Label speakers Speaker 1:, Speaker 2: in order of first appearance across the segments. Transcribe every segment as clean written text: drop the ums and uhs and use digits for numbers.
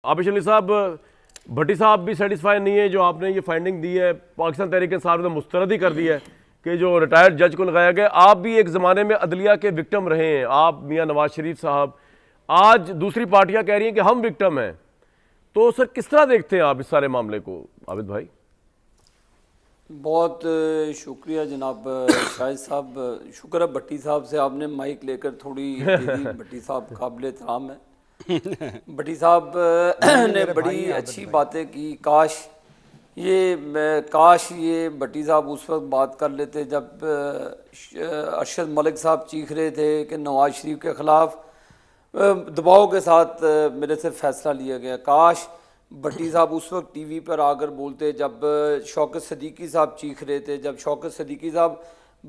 Speaker 1: आबिश अली साहब, भट्टी साहब भी सेटिस्फाई नहीं है जो आपने ये फाइंडिंग दी है, पाकिस्तान तहरीक इंसाफ ने मुस्तरद ही कर दी है कि जो रिटायर्ड जज को लगाया गया। आप भी एक ज़माने में अदलिया के विक्टिम रहे हैं, आप मियाँ नवाज शरीफ साहब, आज दूसरी पार्टियां कह रही हैं कि हम विक्टिम हैं, तो सर किस तरह देखते हैं आप इस सारे मामले को? आबिद भाई।
Speaker 2: बहुत शुक्रिया जनाब शाहिद साहब, शुक्र है भट्टी साहब से आपने माइक लेकर थोड़ी भट्टी साहब काबिल एहतराम है। भट्टी साहब ने बड़ी अच्छी बातें की। काश ये भट्टी साहब उस वक्त बात कर लेते जब अरशद मलिक साहब चीख रहे थे कि नवाज शरीफ के ख़िलाफ़ दबाव के साथ मेरे से फ़ैसला लिया गया। काश भट्टी साहब उस वक्त टीवी पर आकर बोलते जब शौकत सदीकी साहब चीख रहे थे, जब शौकत सदीकी साहब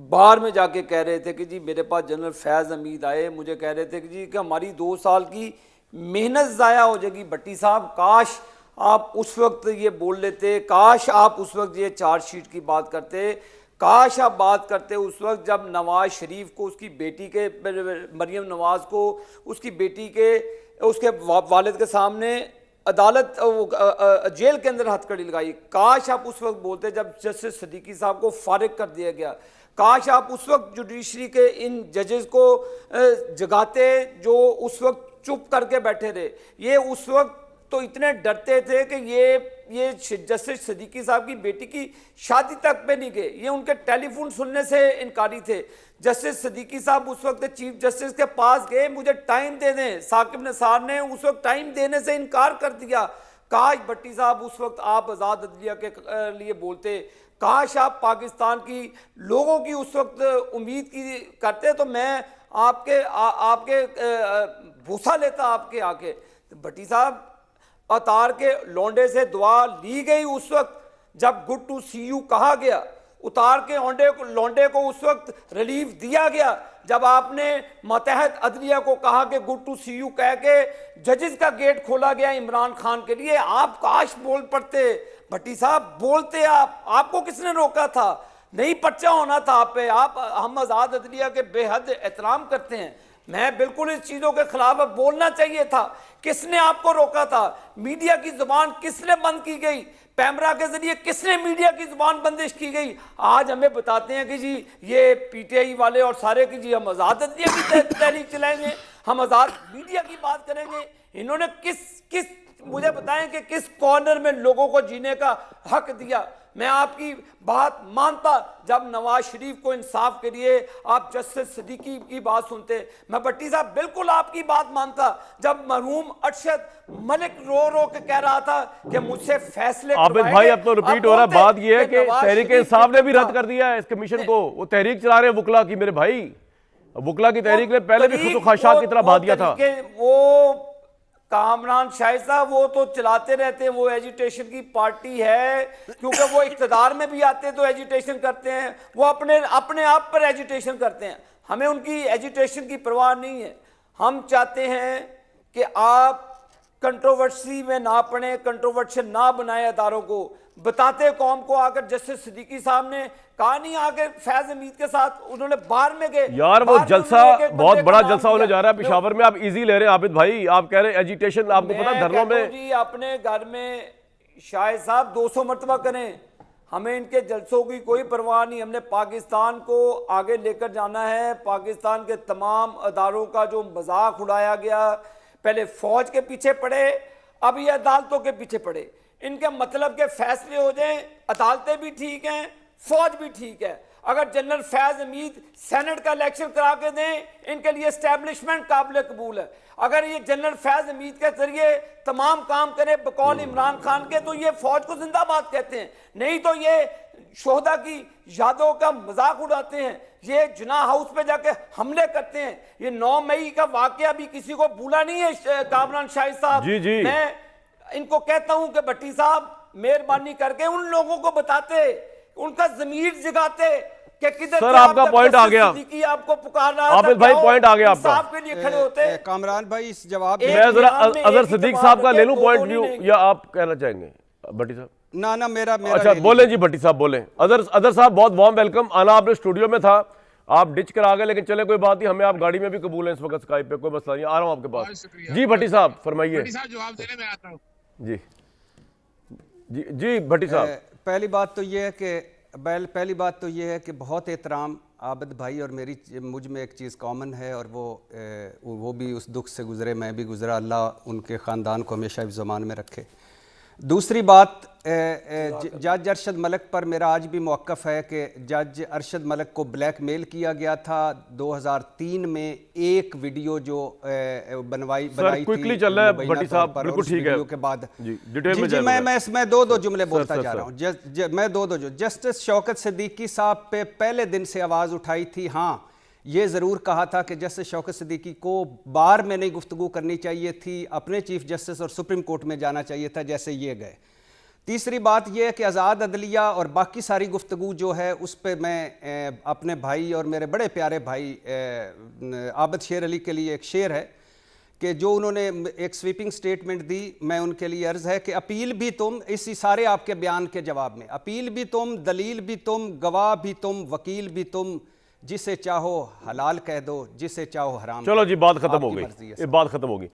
Speaker 2: बाहर में जाके कह रहे थे कि जी मेरे पास जनरल फैज़ हमीद आए, मुझे कह रहे थे कि जी कि हमारी 2 साल की मेहनत ज़ाया हो जाएगी। भट्टी साहब काश आप उस वक्त ये बोल लेते, काश आप उस वक्त ये चार्जशीट की बात करते, काश आप बात करते उस वक्त जब नवाज शरीफ को उसकी बेटी के मरियम नवाज को उसकी बेटी के उसके वालिद के सामने अदालत जेल के अंदर हथकड़ी लगाई। काश आप उस वक्त बोलते जब जस्टिस सदीकी साहब को फारिग कर दिया गया। काश आप उस वक्त जुडिशरी के इन जजेस को जगाते जो उस वक्त चुप करके बैठे रहे। ये उस वक्त तो इतने डरते थे कि ये जस्टिस सदीकी साहब की बेटी की शादी तक पे नहीं गए, ये उनके टेलीफोन सुनने से इनकारी थे। जस्टिस सदीकी साहब उस वक्त चीफ जस्टिस के पास गए, मुझे टाइम दे दें, साकिब निसार ने उस वक्त टाइम देने से इनकार कर दिया। काश भट्टी साहब उस वक्त आप आज़ाद अदलिया के लिए बोलते, काश आप पाकिस्तान की लोगों की उस वक्त उम्मीद की करते, तो मैं आपके भूसा लेता आपके आके। भट्टी साहब अतार के लौंडे से दुआ ली गई उस वक्त जब गुड टू सी यू कहा गया, उतार के लौंडे को उस वक्त रिलीफ दिया गया जब आपने मतहत अदलिया को कहा कि गुड टू सी यू कह के जजेस का गेट खोला गया इमरान खान के लिए। आप काश बोल पड़ते भट्टी साहब, बोलते आपको किसने रोका था? नहीं पर्चा होना था आप पे। हम आज़ाद अदलिया के बेहद एहतराम करते हैं, मैं बिल्कुल इस चीज़ों के खिलाफ बोलना चाहिए था। किसने आपको रोका था? मीडिया की जुबान किसने बंद की गई? पैमरा के जरिए किसने मीडिया की जुबान बंदिश की गई? आज हमें बताते हैं कि जी ये पीटीआई वाले और सारे की जी हम आज़ाद अदलिया की तहरीक चलाएंगे, हम आज़ाद मीडिया की बात करेंगे। इन्होंने किस मुझे बताएं कि किस कॉर्नर में लोगों को जीने का हक दिया? मैं आपकी बात मानता जब नवाज शरीफ को इंसाफ के लिए आप जस्टिस सदीकी की बात सुनते। मैं भट्टी साहब बिल्कुल आपकी बात मानता जब मरहूम अरशद मलिक रो के कह रहा था कि मुझसे फैसले।
Speaker 1: आबिद भाई अब तो रिपीट हो रहा है, बात यह है कि तहरीक इंसाफ ने भी रद्द कर दिया है इस कमीशन को। वो तहरीक चला रहे हैं वुकला की, मेरे भाई वुकला की तहरीक ने पहले भी खुदख्वाशात की तरह बहा दिया था।
Speaker 2: वो कामरान शाहिद साहब वो तो चलाते रहते हैं, वो एजुटेशन की पार्टी है, क्योंकि वो इख्तिदार में भी आते हैं तो एजुटेशन करते हैं, वो अपने आप पर एजुटेशन करते हैं। हमें उनकी एजुटेशन की परवाह नहीं है। हम चाहते हैं कि आप कंट्रोवर्सी में ना पड़े, कंट्रोवर्शियल ना बनाए अदारों को। बताते कौम को आकर जस्टिस सिद्दीकी साहब ने कहा नहीं, आगे फैज हमीद के साथ उन्होंने बाहर में गए।
Speaker 1: यार वो जलसा बहुत बड़ा जलसा होने जा रहा है पेशावर में, आप इजी ले रहे हैं आबिद भाई। आप कह रहे हैं एजिटेशन, आपको पता धरनों में
Speaker 2: जी अपने घर में शाहिद साहब 200 मरतबा करें, हमें इनके जलसों की कोई परवाह नहीं। हमने पाकिस्तान को आगे लेकर जाना है। पाकिस्तान के तमाम अदारों का जो मजाक उड़ाया गया, पहले फौज के पीछे पड़े, अब ये अदालतों के पीछे पड़े। इनके मतलब के फैसले हो जाएं, अदालतें भी ठीक हैं, फौज भी ठीक है। अगर जनरल फैज हमीद सेनेट का इलेक्शन करा के दें, इनके लिए एस्टैब्लिशमेंट काबिल कबूल है। अगर ये जनरल फैज हमीद के जरिए तमाम काम करे बकौल इमरान खान के, तो ये फौज को जिंदाबाद कहते हैं। नहीं तो ये शोहदा की यादों का मजाक उड़ाते हैं, ये जुना हाउस पे जाके हमले करते हैं। ये 9 मई का वाकया भी किसी को भूला नहीं है कामरान शाहिद साहब।
Speaker 1: जी।
Speaker 2: मैं इनको कहता हूं कि भट्टी साहब मेहरबानी करके उन लोगों को बताते, उनका जमीर जगाते कि किधर
Speaker 1: सर आपका पॉइंट आ गया,
Speaker 2: आपको पुकार रहा
Speaker 1: आबिद भाई पॉइंट आ गया आपका।
Speaker 2: के लिए खड़े होते
Speaker 3: कामरान भाई इस जवाब
Speaker 1: मैं जरा अजहर सिद्दीक साहब का ले लूं पॉइंट व्यू, या आप कहना चाहेंगे भट्टी साहब?
Speaker 3: ना मेरा
Speaker 1: अच्छा बोले जी भट्टी साहब बोले। अदर साहब बहुत वार्म वेलकम। आना आपने स्टूडियो में था, आप डिच करा गए, लेकिन चले कोई बात नहीं, हमें आप गाड़ी में भी कबूल हैं इस वक्त स्काइप पे, कोई मसला नहीं, आ रहा हूँ आपके
Speaker 3: बहुत
Speaker 1: पास।
Speaker 3: शुक्रिया।
Speaker 1: जी भट्टी साहब फरमाइए।
Speaker 3: भट्टी साहब जवाब देने में आता हूँ।
Speaker 1: जी जी जी भट्टी साहब।
Speaker 4: पहली बात तो ये है पहली बात तो ये है कि बहुत एहतराम आबिद भाई और मुझ में एक चीज़ कॉमन है, और वो भी उस दुख से गुज़रे, मैं भी गुज़रा, अल्लाह उनके ख़ानदान को हमेशा इस ज़मान में रखे। दूसरी बात, जज अरशद मलिक पर मेरा आज भी मौक़िफ़ है कि जज अरशद मलिक को ब्लैकमेल किया गया था 2003 में, एक वीडियो जो बनाई
Speaker 1: क्विकली चल रहा है भट्टी साहब, बिल्कुल ठीक है
Speaker 4: के बाद
Speaker 1: जी डिटेल में
Speaker 4: जी मैं दो जुमले बोलता
Speaker 1: सर,
Speaker 4: जा रहा हूँ। मैं दो जस्टिस शौकत सिद्दीकी साहब पे पहले दिन से आवाज़ उठाई थी। हाँ, ये ज़रूर कहा था कि जस्टिस शौकत सिद्दीकी को बार में नहीं गुफ्तगू करनी चाहिए थी, अपने चीफ जस्टिस और सुप्रीम कोर्ट में जाना चाहिए था जैसे ये गए। तीसरी बात यह है कि आज़ाद अदलिया और बाकी सारी गुफ्तगू जो है उस पर मैं अपने भाई और मेरे बड़े प्यारे भाई आबिद शेर अली के लिए एक शेर है कि जो उन्होंने एक स्वीपिंग स्टेटमेंट दी, मैं उनके लिए अर्ज़ है कि अपील भी तुम, इसी सारे आपके बयान के जवाब में, अपील भी तुम, दलील भी तुम, गवाह भी तुम, वकील भी तुम, जिसे चाहो हलाल कह दो, जिसे चाहो हराम।
Speaker 1: चलो जी बात खत्म हो
Speaker 4: आपकी
Speaker 1: गई,
Speaker 4: मर्ज़ी है।
Speaker 1: ये बात खत्म होगी।